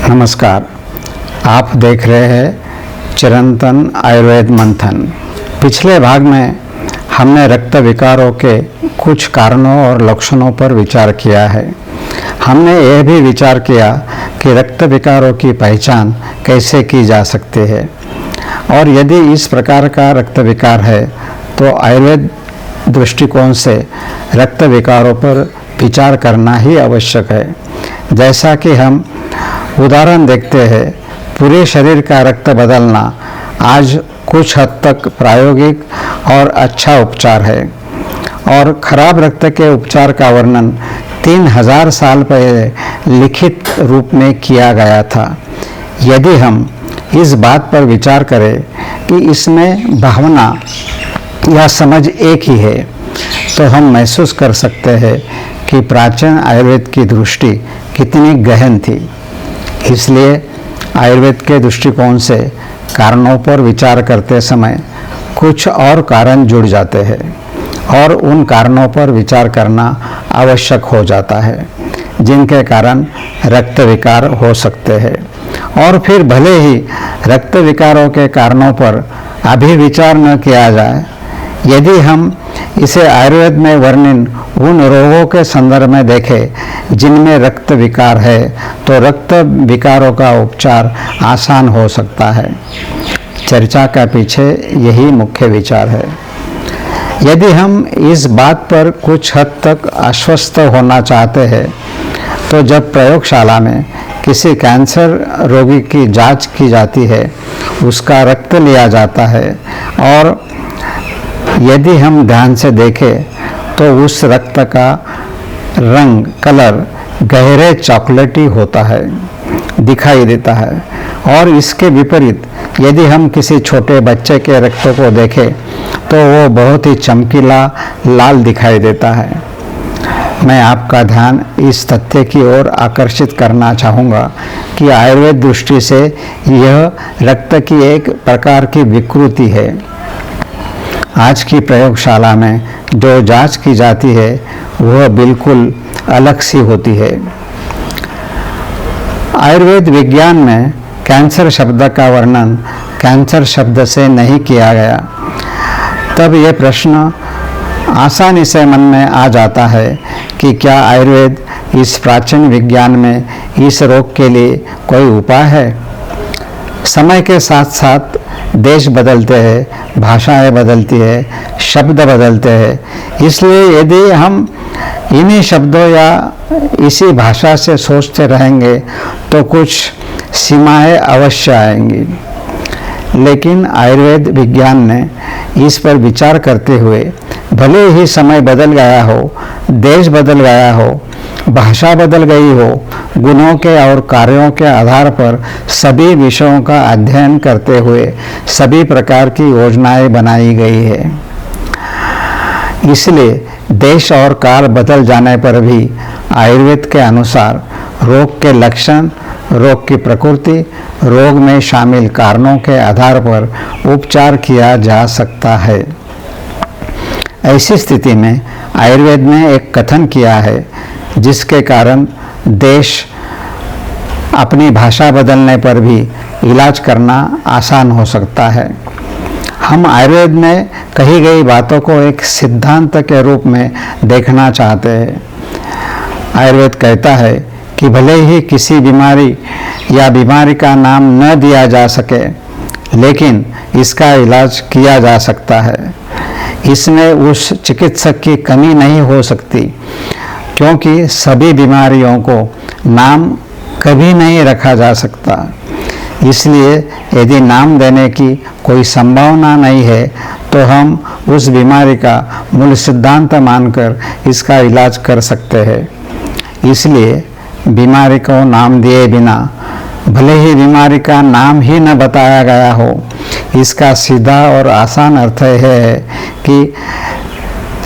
नमस्कार, आप देख रहे हैं चिरंतन आयुर्वेद मंथन। पिछले भाग में हमने रक्त विकारों के कुछ कारणों और लक्षणों पर विचार किया है। हमने यह भी विचार किया कि रक्त विकारों की पहचान कैसे की जा सकती है और यदि इस प्रकार का रक्त विकार है तो आयुर्वेद दृष्टिकोण से रक्त विकारों पर विचार करना ही आवश्यक है। जैसा कि हम उदाहरण देखते हैं, पूरे शरीर का रक्त बदलना आज कुछ हद तक प्रायोगिक और अच्छा उपचार है और खराब रक्त के उपचार का वर्णन 3000 साल पहले लिखित रूप में किया गया था। यदि हम इस बात पर विचार करें कि इसमें भावना या समझ एक ही है, तो हम महसूस कर सकते हैं कि प्राचीन आयुर्वेद की दृष्टि कितनी गहन थी। इसलिए आयुर्वेद के दृष्टिकोण से कारणों पर विचार करते समय कुछ और कारण जुड़ जाते हैं और उन कारणों पर विचार करना आवश्यक हो जाता है जिनके कारण रक्त विकार हो सकते हैं। और फिर भले ही रक्त विकारों के कारणों पर अभी विचार न किया जाए, यदि हम इसे आयुर्वेद में वर्णित उन रोगों के संदर्भ में देखें जिनमें रक्त विकार है, तो रक्त विकारों का उपचार आसान हो सकता है। चर्चा का पीछे यही मुख्य विचार है। यदि हम इस बात पर कुछ हद तक आश्वस्त होना चाहते हैं, तो जब प्रयोगशाला में किसी कैंसर रोगी की जांच की जाती है, उसका रक्त लिया जाता है और यदि हम ध्यान से देखें तो उस रक्त का रंग कलर गहरे चॉकलेटी होता है, दिखाई देता है। और इसके विपरीत यदि हम किसी छोटे बच्चे के रक्त को देखें तो वो बहुत ही चमकीला लाल दिखाई देता है। मैं आपका ध्यान इस तथ्य की ओर आकर्षित करना चाहूँगा कि आयुर्वेद दृष्टि से यह रक्त की एक प्रकार की विकृति है। आज की प्रयोगशाला में जो जांच की जाती है वह बिल्कुल अलग सी होती है। आयुर्वेद विज्ञान में कैंसर शब्द का वर्णन कैंसर शब्द से नहीं किया गया। तब यह प्रश्न आसानी से मन में आ जाता है कि क्या आयुर्वेद इस प्राचीन विज्ञान में इस रोग के लिए कोई उपाय है? समय के साथ साथ देश बदलते हैं, भाषाएं बदलती है, शब्द बदलते हैं। इसलिए यदि हम इन्हीं शब्दों या इसी भाषा से सोचते रहेंगे तो कुछ सीमाएं अवश्य आएंगी। लेकिन आयुर्वेद विज्ञान ने इस पर विचार करते हुए भले ही समय बदल गया हो, देश बदल गया हो, भाषा बदल गई हो, गुणों के और कार्यों के आधार पर सभी विषयों का अध्ययन करते हुए सभी प्रकार की योजनाएं बनाई गई है। इसलिए देश और काल बदल जाने पर भी आयुर्वेद के अनुसार रोग के लक्षण, रोग की प्रकृति, रोग में शामिल कारणों के आधार पर उपचार किया जा सकता है। ऐसी स्थिति में आयुर्वेद ने एक कथन किया है जिसके कारण देश अपनी भाषा बदलने पर भी इलाज करना आसान हो सकता है। हम आयुर्वेद में कही गई बातों को एक सिद्धांत के रूप में देखना चाहते हैं। आयुर्वेद कहता है कि भले ही किसी बीमारी या बीमारी का नाम न दिया जा सके, लेकिन इसका इलाज किया जा सकता है। इसमें उस चिकित्सक की कमी नहीं हो सकती, क्योंकि सभी बीमारियों को नाम कभी नहीं रखा जा सकता। इसलिए यदि नाम देने की कोई संभावना नहीं है तो हम उस बीमारी का मूल सिद्धांत मानकर इसका इलाज कर सकते हैं। इसलिए बीमारी को नाम दिए बिना, भले ही बीमारी का नाम ही न बताया गया हो, इसका सीधा और आसान अर्थ यह है कि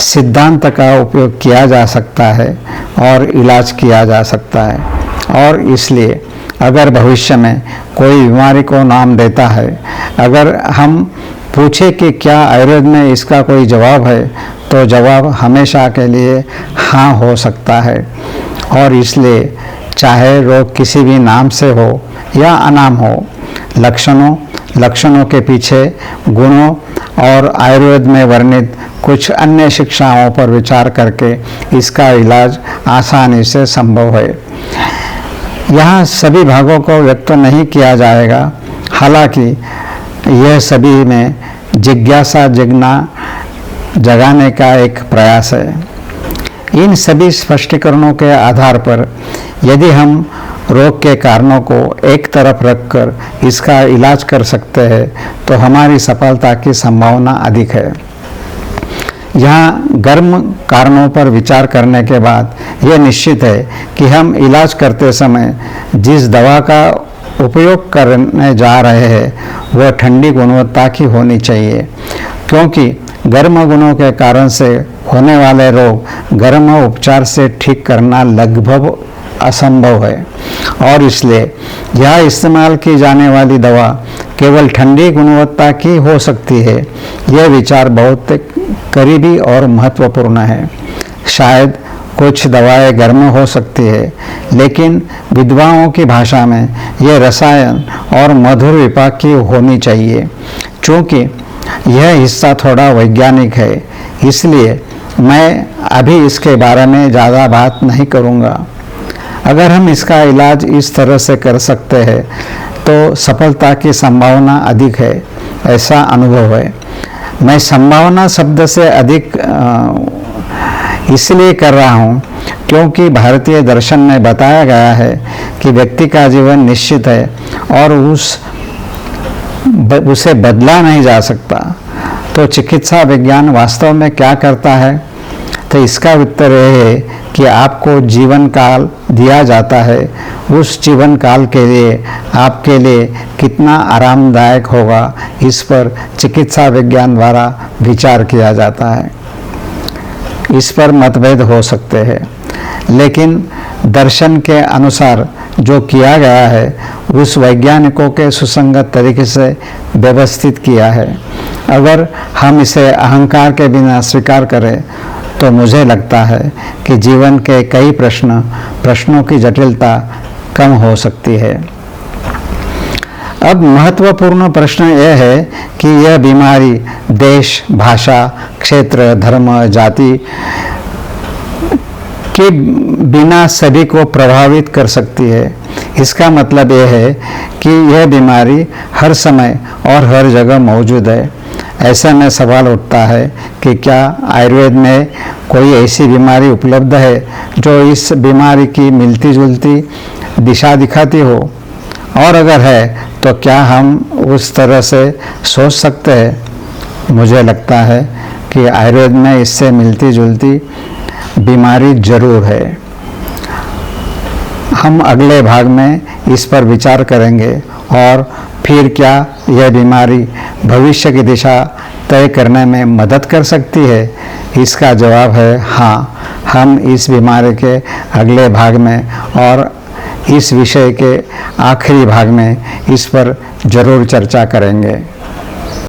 सिद्धांत का उपयोग किया जा सकता है और इलाज किया जा सकता है। और इसलिए अगर भविष्य में कोई बीमारी को नाम देता है, अगर हम पूछे कि क्या आयुर्वेद में इसका कोई जवाब है, तो जवाब हमेशा के लिए हाँ हो सकता है। और इसलिए चाहे रोग किसी भी नाम से हो या अनाम हो। लक्षणों के पीछे गुणों और आयुर्वेद में वर्णित कुछ अन्य शिक्षाओं पर विचार करके इसका इलाज आसानी से संभव है। यहाँ सभी भागों को व्यक्त नहीं किया जाएगा, हालांकि यह सभी में जिज्ञासा जगाने का एक प्रयास है। इन सभी स्पष्टीकरणों के आधार पर यदि हम रोग के कारणों को एक तरफ रखकर इसका इलाज कर सकते हैं तो हमारी सफलता की संभावना अधिक है। यहाँ गर्म कारणों पर विचार करने के बाद यह निश्चित है कि हम इलाज करते समय जिस दवा का उपयोग करने जा रहे हैं वह ठंडी गुणवत्ता की होनी चाहिए, क्योंकि गर्म गुणों के कारण से होने वाले रोग गर्म उपचार से ठीक करना लगभग असंभव है और इसलिए यह इस्तेमाल की जाने वाली दवा केवल ठंडी गुणवत्ता की हो सकती है। यह विचार बहुत करीबी और महत्वपूर्ण है। शायद कुछ दवाएं गर्म हो सकती है, लेकिन विद्वानों की भाषा में यह रसायन और मधुर विपाक की होनी चाहिए। चूँकि यह हिस्सा थोड़ा वैज्ञानिक है, इसलिए मैं अभी इसके बारे में ज़्यादा बात नहीं करूँगा। अगर हम इसका इलाज इस तरह से कर सकते हैं तो सफलता की संभावना अधिक है, ऐसा अनुभव है। मैं संभावना शब्द से अधिक इसलिए कर रहा हूँ क्योंकि भारतीय दर्शन में बताया गया है कि व्यक्ति का जीवन निश्चित है और उसे बदला नहीं जा सकता। तो चिकित्सा विज्ञान वास्तव में क्या करता है? तो इसका उत्तर यह है कि आपको जीवन काल दिया जाता है, उस जीवन काल के लिए आपके लिए कितना आरामदायक होगा इस पर चिकित्सा विज्ञान द्वारा विचार किया जाता है। इस पर मतभेद हो सकते हैं, लेकिन दर्शन के अनुसार जो किया गया है उस वैज्ञानिकों के सुसंगत तरीके से व्यवस्थित किया है। अगर हम इसे अहंकार के बिना स्वीकार करें तो मुझे लगता है कि जीवन के कई प्रश्नों की जटिलता कम हो सकती है। अब महत्वपूर्ण प्रश्न यह है कि यह बीमारी देश, भाषा, क्षेत्र, धर्म, जाति के बिना सभी को प्रभावित कर सकती है। इसका मतलब यह है कि यह बीमारी हर समय और हर जगह मौजूद है। ऐसे में सवाल उठता है कि क्या आयुर्वेद में कोई ऐसी बीमारी उपलब्ध है जो इस बीमारी की मिलती जुलती दिशा दिखाती हो, और अगर है तो क्या हम उस तरह से सोच सकते हैं? मुझे लगता है कि आयुर्वेद में इससे मिलती जुलती बीमारी जरूर है। हम अगले भाग में इस पर विचार करेंगे और फिर क्या यह बीमारी भविष्य की दिशा तय करने में मदद कर सकती है? इसका जवाब है हाँ। हम इस बीमारी के अगले भाग में और इस विषय के आखिरी भाग में इस पर जरूर चर्चा करेंगे।